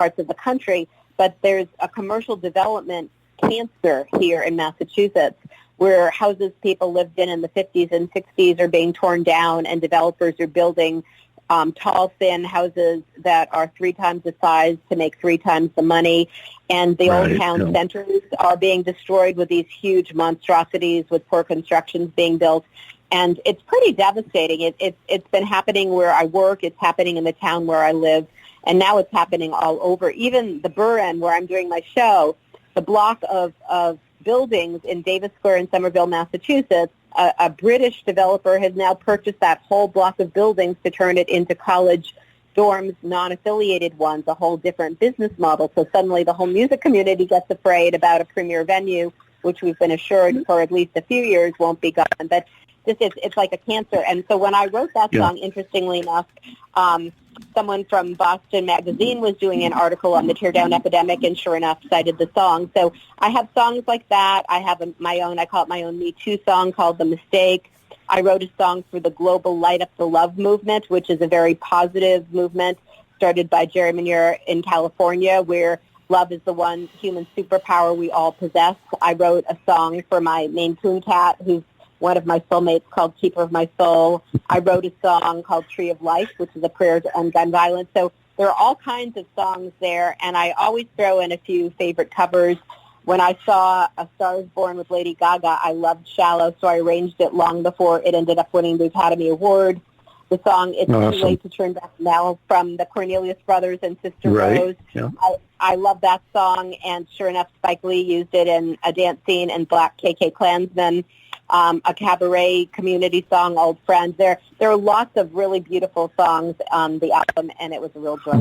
parts of the country, but there's a commercial development cancer here in Massachusetts where houses people lived in the 50s and 60s are being torn down and developers are building tall, thin houses that are 3 times the size to make 3 times the money. And the old town centers are being destroyed with these huge monstrosities with poor constructions being built. And it's pretty devastating. It's been happening where I work. It's happening in the town where I live. And now it's happening all over. Even the Burr End where I'm doing my show, the block of buildings in Davis Square in Somerville, Massachusetts, a British developer has now purchased that whole block of buildings to turn it into college dorms, non-affiliated ones, a whole different business model. So suddenly the whole music community gets afraid about a premier venue, which we've been assured for at least a few years won't be gone. But it's like a cancer. And so when I wrote that song, interestingly enough, someone from Boston Magazine was doing an article on the teardown epidemic and sure enough cited the song. So I have songs like that. I have my own, I call it my own Me Too song called The Mistake. I wrote a song for the global Light Up the Love movement, which is a very positive movement started by Jerry Manier in California, where love is the one human superpower we all possess. I wrote a song for my Maine Coon cat, who's one of my soulmates, called Keeper of My Soul. I wrote a song called Tree of Life, which is a prayer to end gun violence. So there are all kinds of songs there, and I always throw in a few favorite covers. When I saw A Star is Born with Lady Gaga, I loved Shallow, so I arranged it long before it ended up winning the Academy Award. The song It's Too Late to Turn Back Now from the Cornelius Brothers and Sister Rose. Yeah. I love that song, and sure enough, Spike Lee used it in a dance scene in Black KK Klansman. A cabaret community song, Old Friends. There are lots of really beautiful songs on the album, and it was a real joy.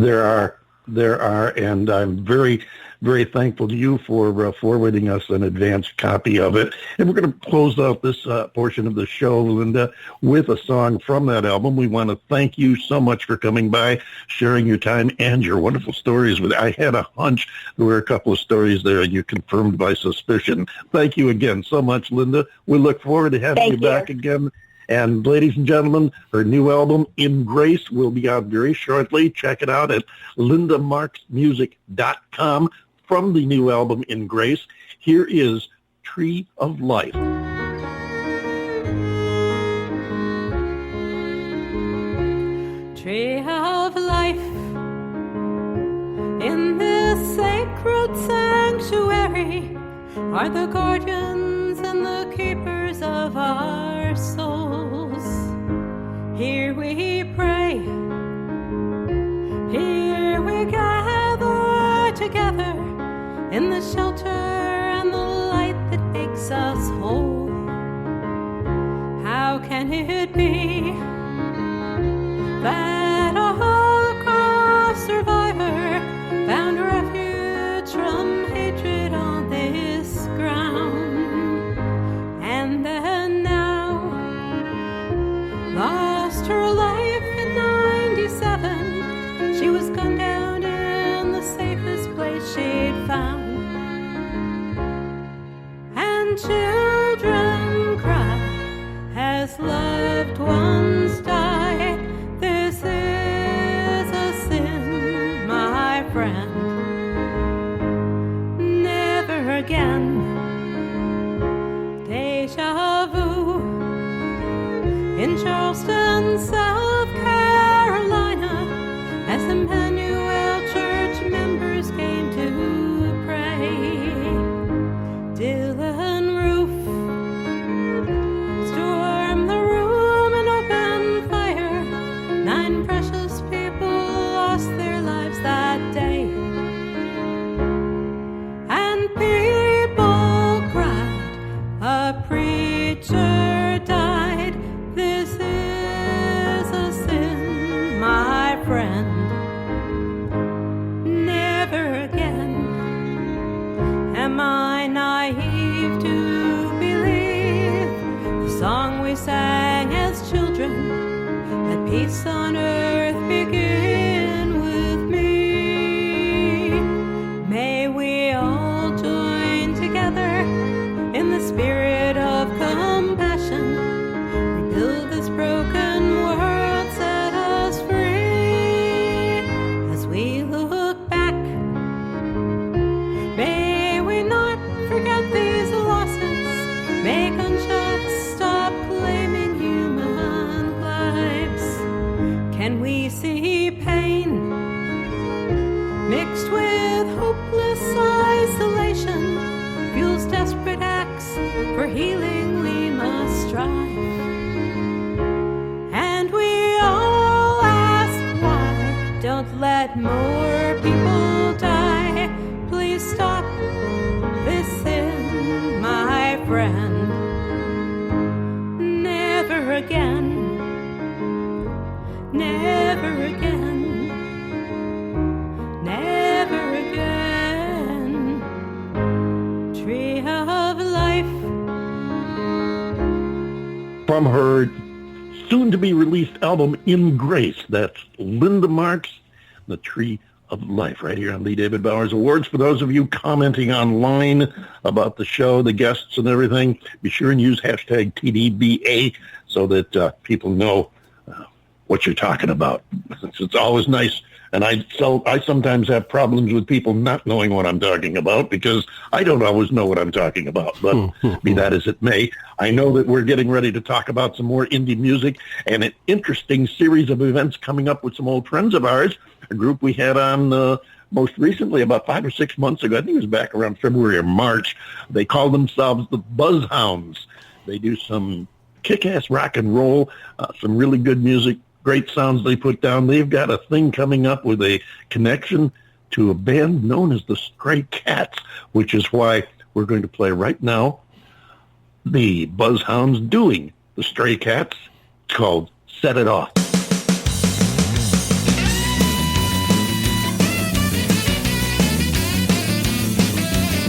There are, and I'm very, very thankful to you for forwarding us an advanced copy of it. And we're going to close out this portion of the show, Linda, with a song from that album. We want to thank you so much for coming by, sharing your time and your wonderful stories with. I had a hunch there were a couple of stories there, and you confirmed my suspicion. Thank you again so much, Linda. We look forward to having you back again. And ladies and gentlemen, her new album, In Grace, will be out very shortly. Check it out at lindamarksmusic.com from the new album, In Grace. Here is Tree of Life. Tree of life, in this sacred sanctuary are the guardians and the keepers of our souls. Here we pray, here we gather together in the shelter and the light that makes us whole. How can it be that a Holocaust survivor found refuge from hatred on this ground, and then now lost her life in 97? She was gunned down in the safest place she'd found, and children cry as loved ones die. This is a sin, my friend. Never again. Deja vu. In Charleston, South Carolina, as Emmanuel Church members came to pray, Dylan Roof stormed the room and opened fire. 9 precious people lost their lives that day, and people cried, a preacher died. This is a sin, my friend. Never again am I naive to believe the song we sang as children, let peace on earth begin with me. May we all join together in the spirit of compassion, rebuild this broken world, set us free. As we look back May gunshots stop claiming human lives? Can we see pain mixed with hopeless isolation? Fuels desperate acts for healing, we must strive. And we all ask why. Don't let more people die. Please stop this sin, my friend. Never again, never again, never again. Tree of life. From her soon-to-be-released album, In Grace, that's Linda Marks, The Tree of Life, right here on the David Bowers Awards. For those of you commenting online about the show, the guests and everything, be sure and use hashtag TDBA so that people know what you're talking about. It's always nice. And I sometimes have problems with people not knowing what I'm talking about because I don't always know what I'm talking about. But be that as it may, I know that we're getting ready to talk about some more indie music and an interesting series of events coming up with some old friends of ours, a group we had on most recently about 5 or 6 months ago. I think it was back around February or March. They call themselves the BuzzHounds. They do some kick-ass rock and roll, some really good music. Great sounds they put down. They've got a thing coming up with a connection to a band known as the Stray Cats, which is why we're going to play right now the BuzzHounds doing the Stray Cats. It's called Set It Off.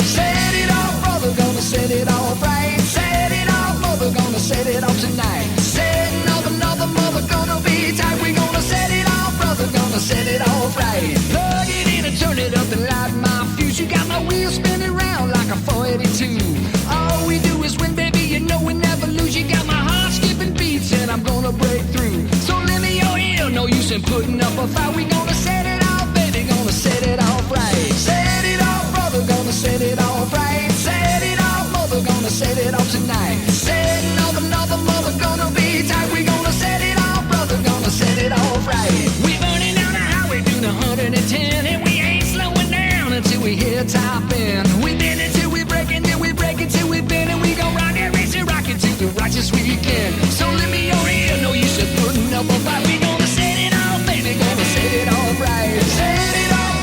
Set it off, brother, gonna set it off right. Set it off, mother, gonna set it off tonight. Setting off another mother, gonna be tight. We gonna set it off, brother, gonna set it off right. Plug it in and turn it up and light my fuse. You got my wheels spinning round like a 482. All we do is win, baby, you know we never lose. You got my heart skipping beats and I'm gonna break through. So lend me your ear, no use in putting up a fight. We gonna set it off, baby, gonna set it off right. Set it off, brother, gonna set it off right. Set it off, mother, gonna set it off tonight. Setting off another mother, gonna be tight. We gonna set it off, brother, gonna set it off right. We burning down the highway doing 110, and we ain't slowing down until we hit top end. We bend until we break, and then we break until we bend, and we gon' rock it, race it, rock it till the righteous weekend. So lend me your ear, no use of putting up a fight. We gonna set it off, baby, gonna set it off right. Set it off.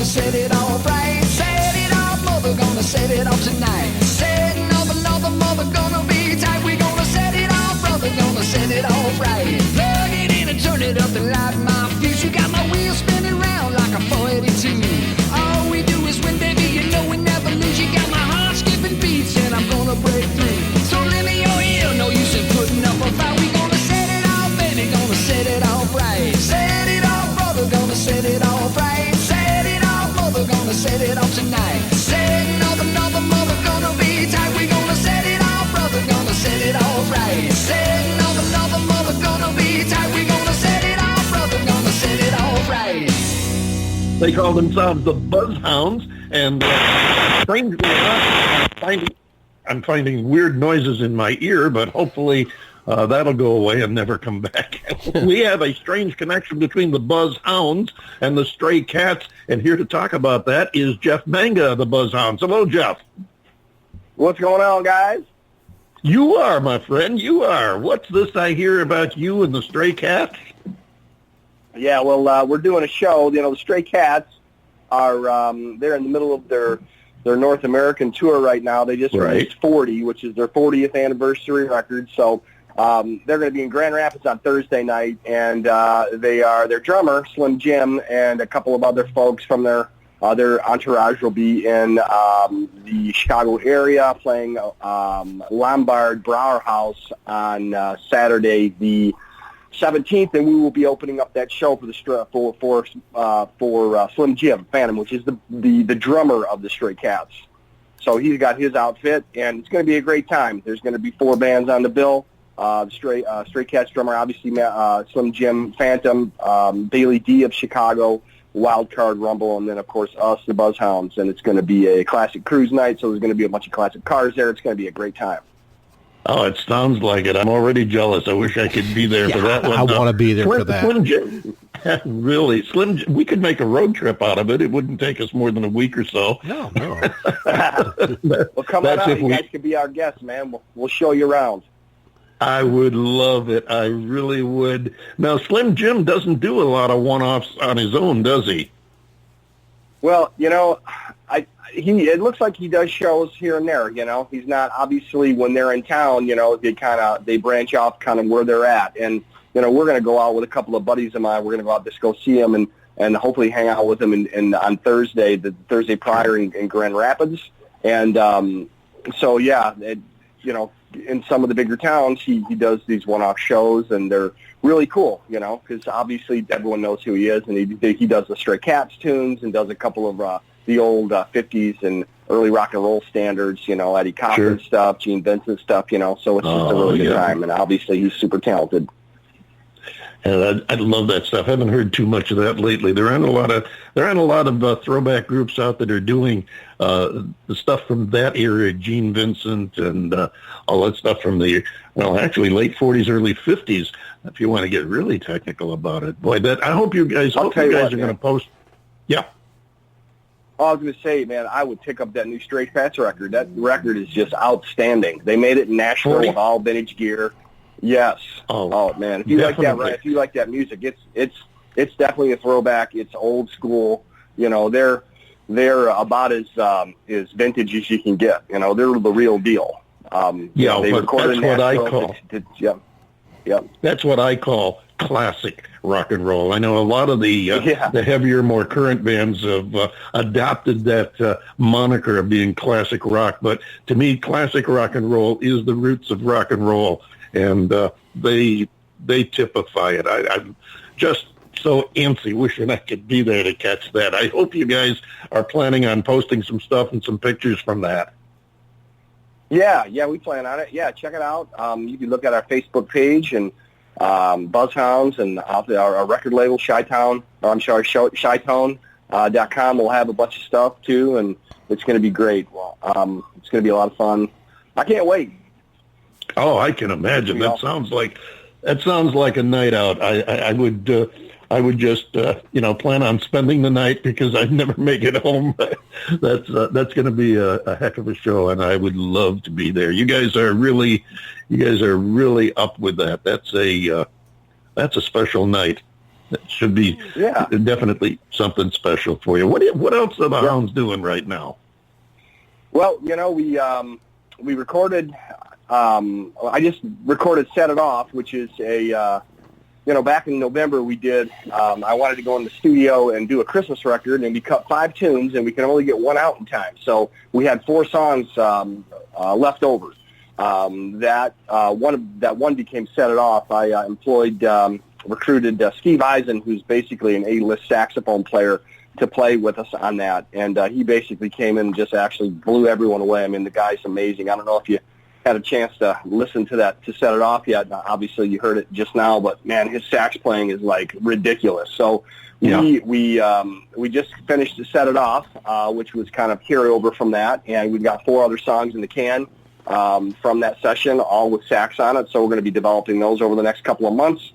Set it off right. Set it off, mother, gonna set it off tonight. Setting off another mother, gonna be tight. We gonna set it off, brother, gonna set it off right. Plug it in and turn it up and light my fuse. You got my wheels spinning round like a 482. All we do is win, baby, you know we never lose. You got my heart skipping beats and I'm gonna break through. So lend me your ear, no use in putting up a fight. We gonna set it off, baby, gonna set it off right. Set it off, brother, gonna set it off right. Gonna set it off tonight. Setting off another mother, gonna be tight. We gonna set it off, brother, gonna set it off right. Setting off another mother, gonna be tight. We gonna set it off, brother, gonna set it off right. They call themselves the BuzzHounds, and strangely enough, I'm finding weird noises in my ear, but hopefully that'll go away and never come back. We have a strange connection between the BuzzHounds and the Stray Cats, and here to talk about that is Jeff Manga of the BuzzHounds. Hello, Jeff. What's going on, guys? You are, my friend, you are. What's this I hear about you and the Stray Cats? Yeah, well, we're doing a show. You know, the Stray Cats are they're in the middle of their North American tour right now. They just released 40, which is their 40th anniversary record. So They're going to be in Grand Rapids on Thursday night, and their drummer, Slim Jim, and a couple of other folks from their entourage will be in the Chicago area playing Lombard Brower House on Saturday the 17th, and we will be opening up that show for Slim Jim Phantom, which is the drummer of the Stray Cats. So he's got his outfit, and it's going to be a great time. There's going to be 4 bands on the bill. Stray Cats drummer, obviously Slim Jim Phantom, Bailey D of Chicago, Wild Card Rumble, and then, of course, us, the BuzzHounds. And it's going to be a classic cruise night, so there's going to be a bunch of classic cars there. It's going to be a great time. Oh, it sounds like it. I'm already jealous. I wish I could be there for that one. I want to be there for that. Slim Jim, really, Slim Jim, we could make a road trip out of it. It wouldn't take us more than a week or so. No. Well, come on out. You guys can be our guests, man. We'll show you around. I would love it. I really would. Now, Slim Jim doesn't do a lot of one-offs on his own, does he? Well, it looks like he does shows here and there. He's not, obviously, when they're in town. They branch off kind of where they're at, and we're going to go out with a couple of buddies of mine. We're going to go out just go see him and hopefully hang out with him on Thursday, the Thursday prior in Grand Rapids, and so yeah, in some of the bigger towns, he does these one-off shows, and they're really cool, because obviously everyone knows who he is, and he does the Stray Cats tunes and does a couple of the old 50s and early rock and roll standards, Eddie Cochran stuff, Gene Vincent stuff, so it's just a really good time, and obviously he's super talented. And I love that stuff. I haven't heard too much of that lately. There aren't a lot of throwback groups out that are doing the stuff from that era, Gene Vincent and all that stuff from the actually late 40s, early 50s. If you want to get really technical about it, boy, I hope you guys are going to post. Yeah. I was going to say, man, I would pick up that new Stray Cats record. That record is just outstanding. They made it in Nashville with all vintage gear. Yes. Oh man, if you like that, right? If you like that music, it's definitely a throwback. It's old school. They're about as vintage as you can get. They're the real deal. They recorded that's what I call. Yep. That's what I call classic rock and roll. I know a lot of the heavier, more current bands have adopted that moniker of being classic rock, but to me, classic rock and roll is the roots of rock and roll. And they typify it. I'm just so antsy, wishing I could be there to catch that. I hope you guys are planning on posting some stuff and some pictures from that. Yeah, we plan on it. Yeah, check it out. You can look at our Facebook page and BuzzHounds and our record label, Chi-Tone. Chi-Tone.com. We'll have a bunch of stuff too, and it's going to be great. It's going to be a lot of fun. I can't wait. Oh, I can imagine. That sounds like a night out. I would just plan on spending the night because I'd never make it home. That's going to be a heck of a show, and I would love to be there. You guys are really up with that. That's a special night. It should be definitely something special for you. What else are the Hounds doing right now? Well, we recorded. I just recorded Set It Off, which is back in November we did, I wanted to go in the studio and do a Christmas record, and we cut 5 tunes, and we could only get 1 out in time. So we had 4 songs left over. That one became Set It Off. I recruited Steve Eisen, who's basically an A-list saxophone player, to play with us on that, and he basically came in and just actually blew everyone away. I mean, the guy's amazing. I don't know if you had a chance to listen to that, to Set It Off yet. Obviously you heard it just now, but man, his sax playing is like ridiculous. So we just finished to Set It Off, which was kind of carryover from that, and we've got 4 other songs in the can from that session, all with sax on it. So we're going to be developing those over the next couple of months.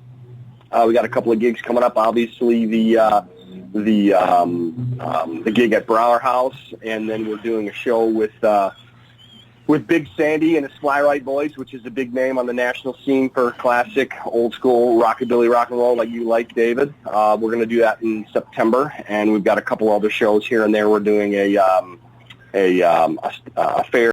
We got a couple of gigs coming up. Obviously the gig at Brower House, and then we're doing a show with Big Sandy and his Fly-Right Boys, which is a big name on the national scene for classic, old-school rockabilly rock and roll like you like, David. We're going to do that in September, and we've got a couple other shows here and there. We're doing a fair